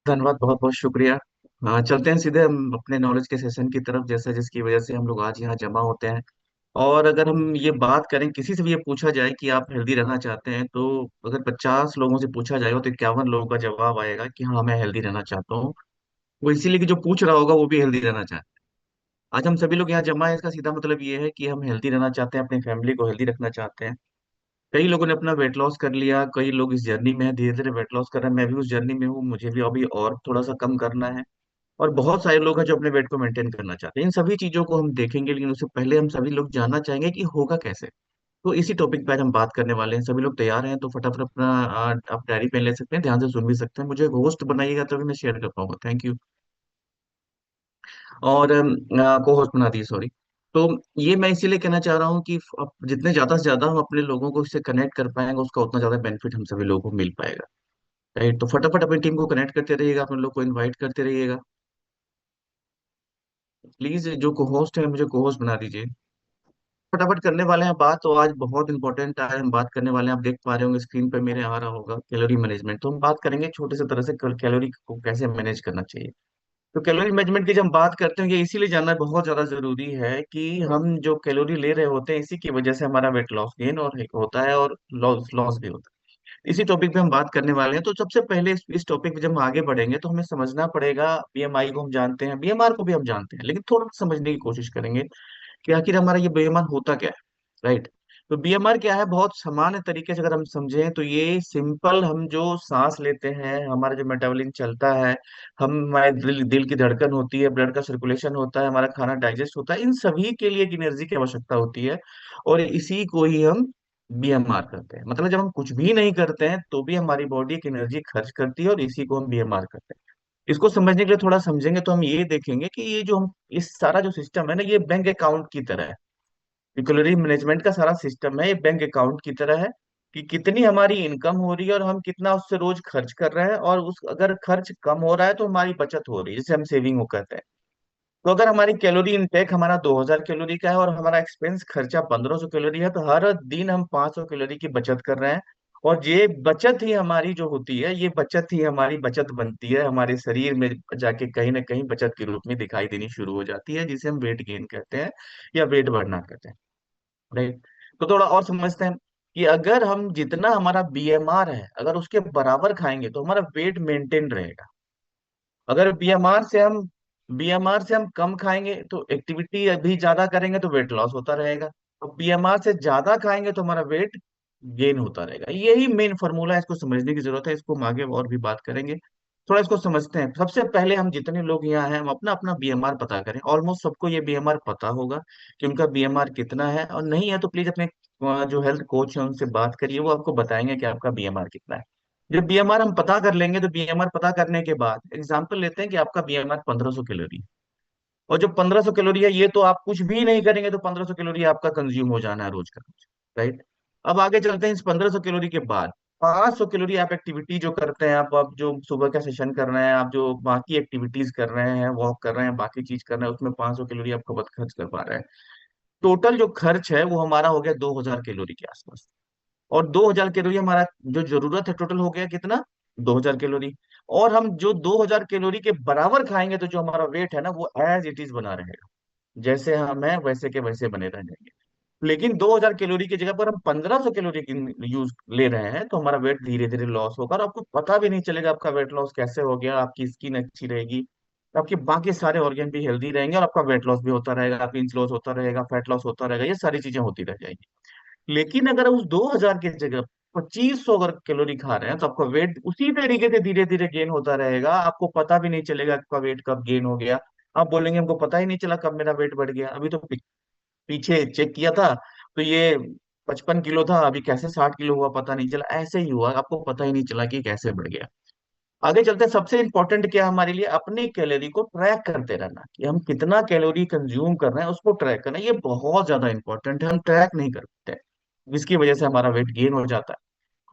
धन्यवाद, बहुत बहुत शुक्रिया। हाँ, चलते हैं सीधे हम अपने नॉलेज के सेशन की तरफ, जैसा जिसकी वजह से हम लोग आज यहाँ जमा होते हैं। और अगर हम ये बात करें, किसी से भी ये पूछा जाए कि आप हेल्दी रहना चाहते हैं, तो अगर 50 लोगों से पूछा जाएगा तो 51 लोगों का जवाब आएगा कि हाँ, मैं हेल्दी रहना चाहता हूँ। वो इसीलिए कि जो पूछ रहा होगा वो भी हेल्दी रहना चाहता है। आज हम सभी लोग यहाँ जमा है, इसका सीधा मतलब ये है कि हम हेल्दी रहना चाहते हैं, अपनी फैमिली को हेल्दी रखना चाहते हैं। कई लोगों ने अपना वेट लॉस कर लिया, कई लोग इस जर्नी में है, धीरे धीरे वेट लॉस कर रहे हैं। मैं भी उस जर्नी में हूँ, मुझे भी अभी और थोड़ा सा कम करना है। और बहुत सारे लोग हैं जो अपने वेट को मेंटेन करना चाहते हैं। इन सभी चीजों को हम देखेंगे, लेकिन उससे पहले हम सभी लोग जानना चाहेंगे कि होगा कैसे। तो इसी टॉपिक पे आज हम बात करने वाले हैं। सभी लोग तैयार हैं तो फटाफट अपना आप डायरी पेन ले सकते हैं, ध्यान से सुन भी सकते हैं। मुझे होस्ट बनाइएगा तभी मैं शेयर कर पाऊंगा। Thank you. और को होस्ट बना दिए, सॉरी। तो ये मैं इसीलिए कहना चाह रहा हूँ कि अब जितने ज्यादा से ज्यादा हम अपने लोगों को इससे कनेक्ट कर पाएंगे, उसका उतना ज्यादा बेनिफिट हम सभी लोगों को मिल पाएगा। राइट, तो फटाफट अपनी टीम को कनेक्ट करते रहिएगा, अपने लोग को इनवाइट करते रहिएगा। प्लीज, जो को होस्ट है मुझे को होस्ट बना दीजिए। फटाफट करने वाले हैं बात, तो आज बहुत इंपॉर्टेंट आज हम बात करने वाले हैं। आप देख पा रहे होंगे स्क्रीन पे मेरे आ रहा होगा कैलोरी मैनेजमेंट। तो हम बात करेंगे छोटे से तरह से कैलोरी को कैसे मैनेज करना चाहिए। तो कैलोरी मैनेजमेंट की जब हम बात करते हैं, ये इसीलिए जानना बहुत ज्यादा जरूरी है कि हम जो कैलोरी ले रहे होते हैं, इसी की वजह से हमारा वेट लॉस गेन और होता है, और लॉस लॉस भी होता है। इसी टॉपिक पे हम बात करने वाले हैं। तो सबसे पहले इस टॉपिक पे जब हम आगे बढ़ेंगे तो हमें समझना पड़ेगा। बीएमआई को हम जानते हैं, बीएमआर को भी हम जानते हैं, लेकिन थोड़ा सा समझने की कोशिश करेंगे कि आखिर हमारा ये बीएमआर होता क्या है। राइट। तो बीएमआर क्या है, बहुत सामान्य तरीके से अगर हम समझें तो ये सिंपल, हम जो सांस लेते हैं, हमारा जो मेटाबॉलिज्म चलता है, हम हमारे दिल की धड़कन होती है, ब्लड का सर्कुलेशन होता है, हमारा खाना डाइजेस्ट होता है, इन सभी के लिए एक एनर्जी की आवश्यकता होती है। और इसी को ही हम बीएमआर करते हैं। मतलब जब हम कुछ भी नहीं करते हैं तो भी हमारी बॉडी एक एनर्जी खर्च करती है, और इसी को हम बीएमआर करते हैं। इसको समझने के लिए थोड़ा समझेंगे तो हम ये देखेंगे कि ये जो हम इस सारा जो सिस्टम है ना, ये बैंक अकाउंट की तरह है। कैलोरी मैनेजमेंट का सारा सिस्टम है, ये बैंक अकाउंट की तरह है कि कितनी हमारी इनकम हो रही है और हम कितना उससे रोज खर्च कर रहे हैं। और उस अगर खर्च कम हो रहा है तो हमारी बचत हो रही है, जिसे हम सेविंग वो कहते हैं। तो अगर हमारी कैलोरी इनटेक हमारा 2000 कैलोरी का है और हमारा एक्सपेंस खर्चा 1500 कैलोरी है, तो हर दिन हम 500 कैलोरी की बचत कर रहे हैं। और ये बचत ही हमारी जो होती है, ये बचत ही हमारी बचत बनती है, हमारे शरीर में जाके कहीं ना कहीं बचत के रूप में दिखाई देनी शुरू हो जाती है, जिसे हम वेट गेन कहते हैं या वेट बढ़ना कहते हैं। राइट। तो थोड़ा और समझते हैं कि अगर हम जितना हमारा बीएमआर है, अगर उसके बराबर खाएंगे तो हमारा वेट मेंटेन रहेगा। अगर बीएमआर से हम कम खाएंगे तो एक्टिविटी अभी ज्यादा करेंगे तो वेट लॉस होता रहेगा। और बीएमआर से ज्यादा खाएंगे तो हमारा वेट गेन होता रहेगा। यही मेन फॉर्मूला है, इसको समझने की जरूरत है। इसको हम आगे और भी बात करेंगे। थोड़ा इसको समझते हैं। सबसे पहले हम जितने लोग यहाँ हैं, हम अपना अपना बीएमआर पता करें। ऑलमोस्ट सबको ये बीएमआर पता होगा कि उनका बीएमआर कितना है, और नहीं है तो प्लीज अपने जो हेल्थ कोच है उनसे बात करिए, वो आपको बताएंगे कि आपका बीएमआर कितना है। जब बीएमआर हम पता कर लेंगे तो बीएमआर पता करने के बाद एग्जाम्पल लेते हैं कि आपका बीएमआर 1500 कैलोरी है। और जो 1500 कैलोरी है, ये तो आप कुछ भी नहीं करेंगे तो 1500 कैलोरी आपका कंज्यूम हो जाना है रोज का रोज। राइट। अब आगे चलते हैं। इस 1500 कैलोरी के बाद 500 कैलोरी आप एक्टिविटी जो करते हैं, आप जो सुबह का सेशन कर रहे हैं, आप जो बाकी एक्टिविटीज कर रहे हैं, वॉक कर रहे हैं, बाकी चीज कर रहे हैं, उसमें 500 कैलोरी आपको बहुत खर्च कर पा रहे हैं। टोटल जो खर्च है वो हमारा हो गया 2000 कैलोरी के आसपास। और 2000 कैलोरी हमारा जो जरूरत है टोटल हो गया कितना, 2000 कैलोरी। और हम जो 2000 कैलोरी के बराबर खाएंगे तो जो हमारा वेट है ना, वो एज इट इज बना रहेगा। जैसे हम हैं वैसे के वैसे बने रह जाएंगे। लेकिन 2000 कैलोरी की जगह पर हम 1500 कैलोरी की यूज ले रहे हैं, तो हमारा वेट धीरे धीरे लॉस होगा और आपको पता भी नहीं चलेगा आपका वेट लॉस कैसे हो गया। आपकी स्किन अच्छी रहेगी, आपके बाकी सारे ऑर्गन भी हेल्दी रहेंगे, और आपका वेट लॉस भी होता रहेगा, आपका इंच लॉस होता रहेगा, फैट लॉस होता रहेगा, ये सारी चीजें होती रह जाएंगी। लेकिन अगर उस 2000 की जगह 2500 अगर कैलोरी खा रहे हैं, तो आपका वेट उसी तरीके से धीरे धीरे गेन होता रहेगा। आपको पता भी नहीं चलेगा आपका वेट कब गेन हो गया। आप बोलेंगे हमको पता ही नहीं चला कब मेरा वेट बढ़ गया, अभी तो पीछे चेक किया था तो ये 55 किलो था, अभी कैसे 60 किलो हुआ पता नहीं चला। ऐसे ही हुआ, आपको पता ही नहीं चला कि कैसे बढ़ गया। आगे चलते हैं। सबसे इंपॉर्टेंट क्या है हमारे लिए, अपनी कैलोरी को ट्रैक करते रहना, कि हम कितना कैलोरी कंज्यूम कर रहे हैं उसको ट्रैक करना। ये बहुत ज्यादा इंपॉर्टेंट है, हम ट्रैक नहीं करते, जिसकी वजह से हमारा वेट गेन हो जाता है।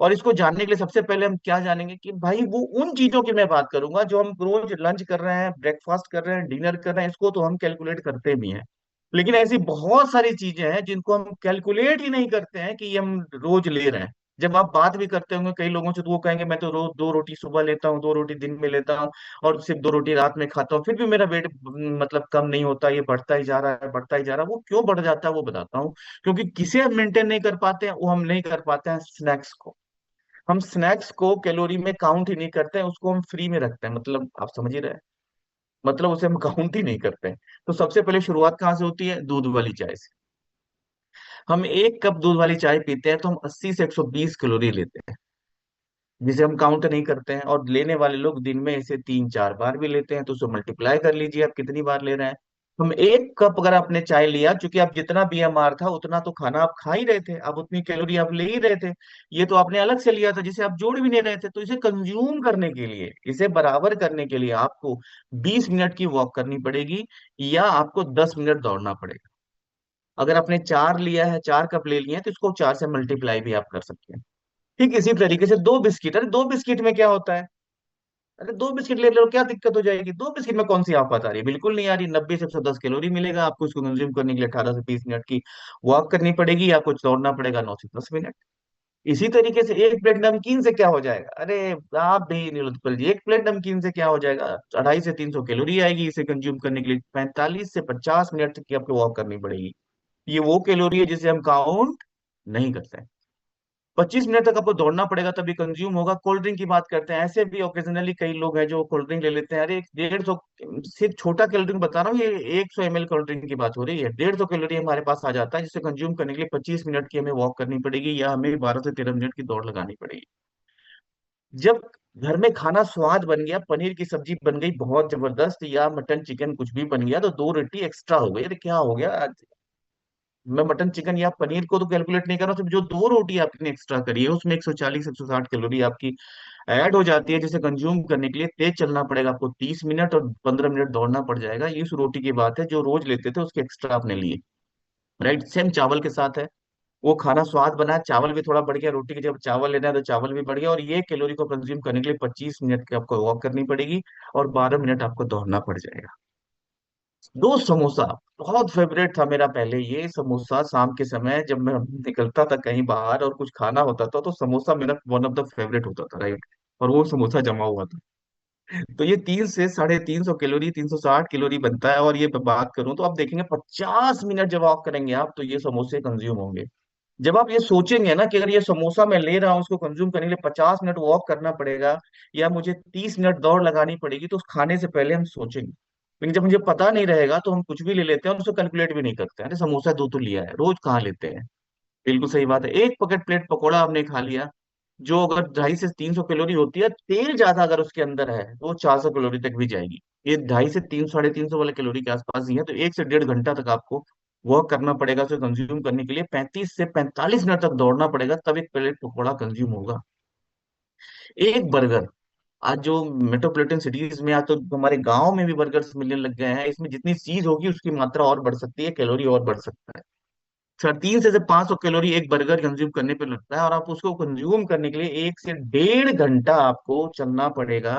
और इसको जानने के लिए सबसे पहले हम क्या जानेंगे कि भाई वो उन चीजों की मैं बात करूंगा जो हम रोज लंच कर रहे हैं, ब्रेकफास्ट कर रहे हैं, डिनर कर रहे हैं, इसको तो हम कैलकुलेट करते भी हैं। लेकिन ऐसी बहुत सारी चीजें हैं जिनको हम कैलकुलेट ही नहीं करते हैं कि ये हम रोज ले रहे हैं। जब आप बात भी करते होंगे कई लोगों से, तो वो कहेंगे मैं तो रोज 2 रोटी सुबह लेता हूँ, 2 रोटी दिन में लेता हूँ, और सिर्फ 2 रोटी रात में खाता हूँ, फिर भी मेरा वेट मतलब कम नहीं होता, ये बढ़ता ही जा रहा है, बढ़ता ही जा रहा है। वो क्यों बढ़ जाता है वो बताता हूँ। क्योंकि किसे हम मेंटेन नहीं कर पाते हैं, वो हम नहीं कर पाते हैं स्नैक्स को। हम स्नैक्स को कैलोरी में काउंट ही नहीं करते हैं, उसको हम फ्री में रखते हैं, मतलब आप समझ ही रहे हैं। मतलब उसे हम काउंट ही नहीं करते हैं। तो सबसे पहले शुरुआत कहाँ से होती है? दूध वाली चाय से। हम 1 कप दूध वाली चाय पीते हैं तो हम 80 से 120 कैलोरी लेते हैं, जिसे हम काउंट नहीं करते हैं। और लेने वाले लोग दिन में इसे 3-4 बार भी लेते हैं, तो उसे मल्टीप्लाई कर लीजिए आप कितनी बार ले रहे हैं। हम 1 कप अगर आपने चाय लिया, चूंकि आप जितना बीएमआर था उतना तो खाना आप खा ही रहे थे, आप उतनी कैलोरी आप ले ही रहे थे। ये तो आपने अलग से लिया था जिसे आप जोड़ भी नहीं रहे थे। तो इसे कंज्यूम करने के लिए, इसे बराबर करने के लिए आपको 20 मिनट की वॉक करनी पड़ेगी, या आपको 10 मिनट दौड़ना पड़ेगा। अगर आपने 4 लिया है, 4 कप ले लिए हैं, तो इसको 4 से मल्टीप्लाई भी आप कर सकते हैं। ठीक इसी तरीके से 2 बिस्किट, अरे 2 बिस्किट में क्या होता है? अरे 2 बिस्किट ले लो, क्या दिक्कत हो जाएगी? 2 बिस्किट में कौन सी आफत आ रही है? बिल्कुल नहीं आ रही। 90 से 110 कैलोरी मिलेगा आपको। इसको कंज्यूम करने के लिए 18 से 20 मिनट की वॉक करनी पड़ेगी, या कुछ दौड़ना पड़ेगा 9 से 10 मिनट। इसी तरीके से 1 प्लेट नमकीन से क्या हो जाएगा? अरे आप भी नहीं लुत्फल जी, 1 प्लेट नमकीन से क्या हो जाएगा? 250 से 300 कैलोरी आएगी। इसे कंज्यूम करने के लिए 45 से 50 मिनट तक की आपको वॉक करनी पड़ेगी। ये वो कैलोरी है जिसे हम काउंट नहीं करते। 25 मिनट तक आपको दौड़ना पड़ेगा, तभी कंज्यूम होगा। कोल्ड ड्रिंक की बात करते हैं, ऐसे भी ओकेजनली कई लोग हैं जो कोल्ड ड्रिंक ले लेते हैं। अरे 150 से छोटा कोल्ड ड्रिंक बता रहा हूँ, ये 100 ml कोल्ड ड्रिंक की बात हो रही है। 150 कैलोरी हमारे पास आ जाता है, जिसे कंज्यूम करने के लिए 25 मिनट की हमें वॉक करनी पड़ेगी, या हमें 12 से 13 मिनट की दौड़ लगानी पड़ेगी। जब घर में खाना स्वाद बन गया, पनीर की सब्जी बन गई बहुत जबरदस्त, या मटन चिकन कुछ भी बन गया, तो 2 रोटी एक्स्ट्रा हो गई। अरे क्या हो गया? मैं मटन चिकन या पनीर को तो कैलकुलेट नहीं कर रहा हूँ, सिर्फ जो 2 रोटी आपने एक्स्ट्रा करी है उसमें 140 160 कैलोरी आपकी ऐड हो जाती है, जिसे कंज्यूम करने के लिए तेज चलना पड़ेगा आपको 30 मिनट, और 15 मिनट दौड़ना पड़ जाएगा। ये उस रोटी की बात है जो रोज लेते थे, उसके एक्स्ट्रा आपने लिए। राइट, सेम चावल के साथ है। वो खाना स्वाद बना, चावल भी थोड़ा बढ़ गया, रोटी की जब चावल लेना है तो चावल भी बढ़ गया, और ये कैलोरी को कंज्यूम करने के लिए 25 मिनट की आपको वॉक करनी पड़ेगी, और 12 मिनट आपको दौड़ना पड़ जाएगा। दो समोसा बहुत फेवरेट था मेरा पहले। ये समोसा शाम के समय जब मैं निकलता था कहीं बाहर और कुछ खाना होता था, तो समोसा मेरा वन ऑफ द फेवरेट होता था, राइट। और वो समोसा जमा हुआ था। तो ये 3 से 350 कैलोरी, 360 कैलोरी बनता है। और ये मैं बात करूं तो आप देखेंगे 50 मिनट जब आप करेंगे आप, तो ये समोसे कंज्यूम होंगे। जब आप ये सोचेंगे ना कि अगर ये समोसा मैं ले रहा हूँ, उसको कंज्यूम करने के लिए 50 मिनट वॉक करना पड़ेगा, या मुझे 30 मिनट दौड़ लगानी पड़ेगी, तो उस खाने से पहले हम सोचेंगे। लेकिन जब मुझे पता नहीं रहेगा तो हम कुछ भी ले लेते हैं और उसको कैलकुलेट भी नहीं करते हैं। अरे समोसा दो तो लिया है, रोज कहाँ लेते हैं। बिल्कुल सही बात है। एक पकेट प्लेट पकौड़ा आपने खा लिया, जो अगर 250 से 300 कैलोरी होती है, तेल ज्यादा अगर उसके अंदर है तो वो 400 कैलोरी तक भी जाएगी। ये 250 से 300, 350 वाले कैलोरी के आसपास ही है। तो 1 से 1.5 घंटा तक आपको वर्क करना पड़ेगा उसे कंज्यूम करने के लिए। 35 से 45 मिनट तक दौड़ना पड़ेगा, तब एक प्लेट पकौड़ा कंज्यूम होगा। एक बर्गर, आज जो मेट्रोपॉलिटन सिटीज में, आज तो हमारे गांव में भी बर्गर्स मिलने लग गए हैं। इसमें जितनी चीज होगी उसकी मात्रा और बढ़ सकती है, कैलोरी और बढ़ सकता है। 300 से 500 कैलोरी एक बर्गर कंज्यूम करने पे लगता है, और आप उसको कंज्यूम करने के लिए 1 से 1.5 घंटा आपको चलना पड़ेगा,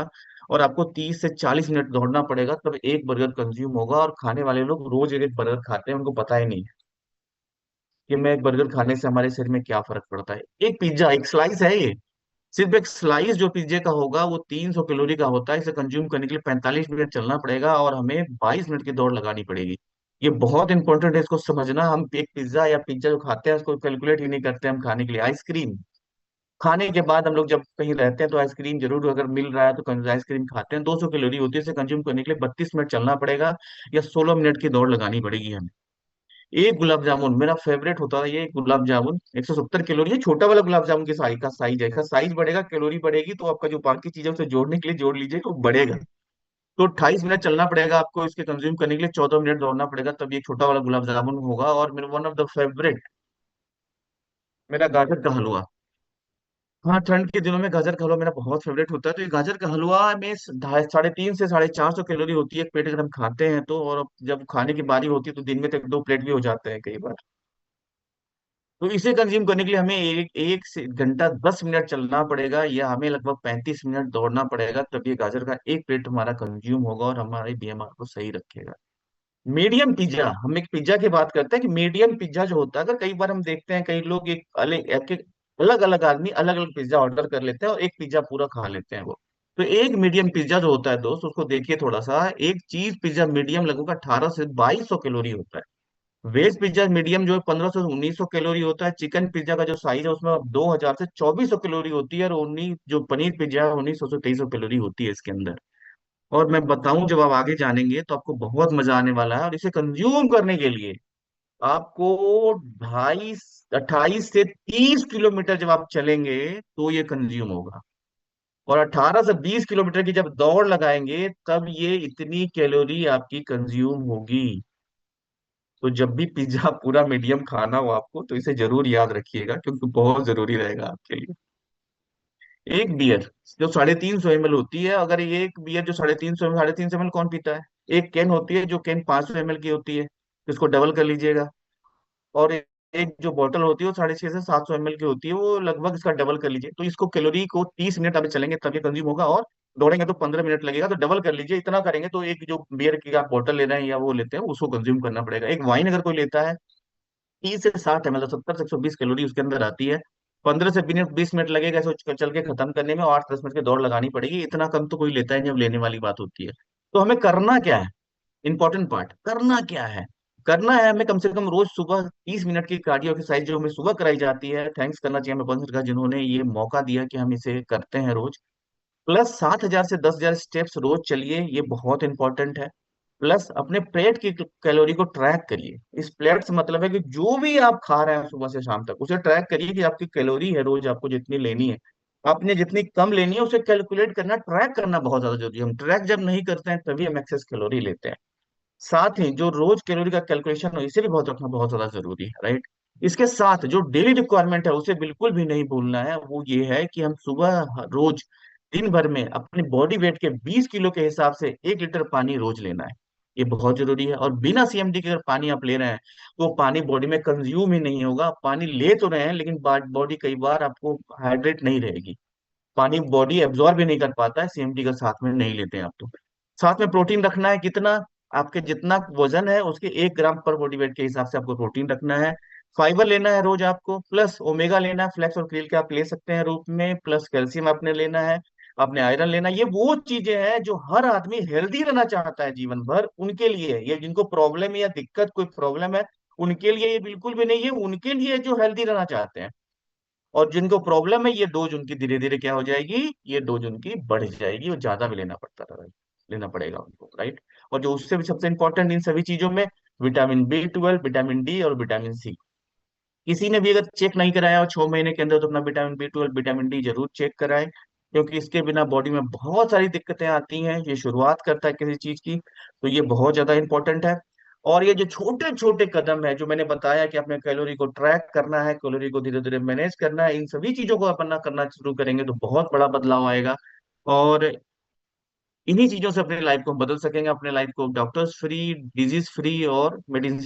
और आपको 30 से 40 मिनट दौड़ना पड़ेगा, तब एक बर्गर कंज्यूम होगा। और खाने वाले लोग रोज एक एक बर्गर खाते हैं, उनको पता ही नहीं है कि मैं एक बर्गर खाने से हमारे शरीर में क्या फर्क पड़ता है। एक पिज्जा, एक स्लाइस है ये, सिर्फ एक स्लाइस जो पिज्जे का होगा वो 300 कैलोरी का होता है। इसे कंज्यूम करने के लिए 45 मिनट चलना पड़ेगा, और हमें 22 मिनट की दौड़ लगानी पड़ेगी। ये बहुत इंपॉर्टेंट है, इसको समझना। हम एक पिज्जा या पिज्जा जो खाते हैं उसको कैलकुलेट ही नहीं करते हम खाने के लिए। आइसक्रीम खाने के बाद हम लोग जब कहीं रहते हैं तो आइसक्रीम जरूर अगर मिल रहा है तो आइसक्रीम खाते हैं। 200 कैलोरी होती है, इसे कंज्यूम करने के लिए 32 मिनट चलना पड़ेगा, या 16 मिनट की दौड़ लगानी पड़ेगी हमें। एक गुलाब जामुन मेरा फेवरेट होता था, ये गुलाब जामुन 170 कैलोरी है। छोटा वाला गुलाब जामुन के साइज का साइज है, इसका साइज बढ़ेगा कैलोरी बढ़ेगी, तो आपका जो बाकी चीजें उसे जोड़ने के लिए जोड़ लीजिए तो बढ़ेगा। तो 28 मिनट चलना पड़ेगा आपको इसके कंज्यूम करने के लिए, 14 मिनट दौड़ना पड़ेगा, तब ये छोटा वाला गुलाब जामुन होगा। और मेरा वन ऑफ द फेवरेट, मेरा गाजर का हलवा। हाँ, ठंड के दिनों में गाजर का हलवा मेरा बहुत फेवरेट होता है। तो ये गाजर का हलवा में 350 से 450 कैलोरी होती है एक प्लेट, अगर हम खाते हैं तो। और जब खाने की बारी होती है तो दिन में तक 2 प्लेट भी हो जाते हैं कई बार। तो इसे कंज्यूम करने के लिए हमें एक से घंटा 10 मिनट चलना पड़ेगा, या हमें लगभग 35 मिनट दौड़ना पड़ेगा, तब ये गाजर का एक प्लेट हमारा कंज्यूम होगा और हमारे बीएमआर को सही रखेगा। मीडियम पिज्जा, हम एक पिज्जा की बात करते हैं कि मीडियम पिज्जा जो होता है, अगर कई बार हम देखते हैं कई लोग एक अलग अलग अलग आदमी अलग अलग पिज्जा ऑर्डर कर लेते हैं और एक पिज्जा पूरा खा लेते हैं वो। तो एक मीडियम पिज्जा जो होता है दोस्त, उसको देखिए थोड़ा सा, एक चीज पिज्जा मीडियम लगभग 18 से 2200 कैलोरी होता है। वेज पिज्जा मीडियम जो है 1500 से 1900 कैलोरी होता है। चिकन पिज्जा का जो साइज है उसमें 2000 से 2400 कैलोरी होती है, और उन्नीस जो पनीर पिज्जा है 1900 से 2300 कैलोरी होती है इसके अंदर। और मैं बताऊं, जब आप आगे जानेंगे तो आपको बहुत मजा आने वाला है। और इसे कंज्यूम करने के लिए आपको 28 से 30 किलोमीटर जब आप चलेंगे तो ये कंज्यूम होगा। और 18 से 20 किलोमीटर की जब दौड़ लगाएंगे तब ये इतनी कैलोरी आपकी कंज्यूम होगी। तो जब भी पिज्जा पूरा मीडियम खाना हो आपको, तो इसे जरूर याद रखिएगा, क्योंकि बहुत जरूरी रहेगा आपके लिए। एक बियर जो 350 ml होती है, अगर ये एक बियर जो 350 ml कौन पीता है? एक कैन होती है, जो कैन 500 ml की होती है, इसको डबल कर लीजिएगा। और एक जो बोतल होती है वो 650 से 700 ml की होती है, वो लगभग इसका डबल कर लीजिए। तो इसको कैलोरी को 30 मिनट अभी चलेंगे तब ये कंज्यूम होगा, और दौड़ेंगे तो 15 मिनट लगेगा, तो डबल कर लीजिए। इतना करेंगे तो एक जो बियर की आप बोतल ले रहे हैं या वो लेते हैं उसको कंज्यूम करना पड़ेगा। एक वाइन अगर कोई लेता है 30 से 60 ml, 70 से 120 कैलोरी उसके अंदर आती है। 15 से 20 मिनट लगेगा इसको चल के खत्म करने में, और 8-10 मिनट की दौड़ लगानी पड़ेगी। इतना कम तो कोई लेता है जब लेने वाली बात होती है। तो हमें करना क्या है? इंपॉर्टेंट पार्ट, करना क्या है? करना है हमें कम से कम रोज सुबह 30 मिनट की कार्डियो एक्सरसाइज जो हमें सुबह कराई जाती है। थैंक्स करना चाहिए हमें पंच सरकार, जिन्होंने ये मौका दिया कि हम इसे करते हैं रोज। प्लस 7,000 से 10,000 स्टेप्स रोज चलिए, ये बहुत इंपॉर्टेंट है। प्लस अपने प्लेट की कैलोरी को ट्रैक करिए। इस प्लेट से मतलब है कि जो भी आप खा रहे हैं सुबह से शाम तक, उसे ट्रैक करिए कि आपकी कैलोरी है रोज आपको जितनी लेनी है। आपने जितनी कम लेनी है उसे कैलकुलेट करना, ट्रैक करना बहुत ज्यादा जरूरी है। हम ट्रैक जब नहीं करते हैं तभी हम एक्सेस कैलोरी लेते हैं। साथ ही जो रोज कैलोरी का कैलकुलेशन हो इसे भी बहुत रखना बहुत ज्यादा जरूरी है, राइट। इसके साथ जो डेली रिक्वायरमेंट है उसे बिल्कुल भी नहीं भूलना है, वो ये है कि हम सुबह रोज दिन भर में अपनी बॉडी वेट के 20 किलो के हिसाब से 1 लीटर पानी रोज लेना है। ये बहुत जरूरी है। और बिना सीएमडी के अगर पानी आप ले रहे हैं तो वो पानी बॉडी में कंज्यूम ही नहीं होगा। आप पानी ले तो रहे हैं लेकिन बॉडी कई बार आपको हाइड्रेट नहीं रहेगी। पानी बॉडी एब्जॉर्ब भी नहीं कर पाता है सीएमडी का साथ में नहीं लेते हैं आप तो। साथ में प्रोटीन रखना है कितना? आपके जितना वजन है उसके 1 ग्राम पर बॉडी वेट के हिसाब से आपको प्रोटीन रखना है। फाइबर लेना है रोज आपको, प्लस ओमेगा लेना है, फ्लेक्स और क्रिल के आप ले सकते हैं रूप में, प्लस कैल्शियम आपने लेना है, आपने आयरन लेना है। ये वो चीजें हैं जो हर आदमी हेल्दी रहना चाहता है जीवन भर, उनके लिए है। ये जिनको प्रॉब्लम या दिक्कत कोई प्रॉब्लम है उनके लिए ये बिल्कुल भी नहीं है, उनके लिए जो हेल्दी रहना चाहते हैं। और जिनको प्रॉब्लम है ये डोज उनकी धीरे धीरे क्या हो जाएगी, ये डोज उनकी बढ़ जाएगी और ज्यादा भी लेना पड़ेगा उनको, राइट। और जो उससे भी सबसे इंपॉर्टेंट इन सभी चीजों में, विटामिन B12, विटामिन D और विटामिन C। किसी ने भी अगर चेक नहीं कराया हो 6 महीने के अंदर तो अपना विटामिन B12, विटामिन D जरूर चेक कराएं, क्योंकि इसके बिना बॉडी में बहुत सारी दिक्कतें आती हैं। ये शुरुआत करता है किसी चीज की, तो ये बहुत ज्यादा इंपॉर्टेंट है। और ये जो छोटे छोटे कदम है जो मैंने बताया कि अपने कैलोरी को ट्रैक करना है, कैलोरी को धीरे धीरे मैनेज करना है, इन सभी चीजों को अपना करना शुरू करेंगे तो बहुत बड़ा बदलाव आएगा। और इन्हीं चीजों से अपनी लाइफ को हम बदल सकेंगे, अपने लाइफ को डॉक्टर्स फ्री, डिजीज फ्री और मेडिसिन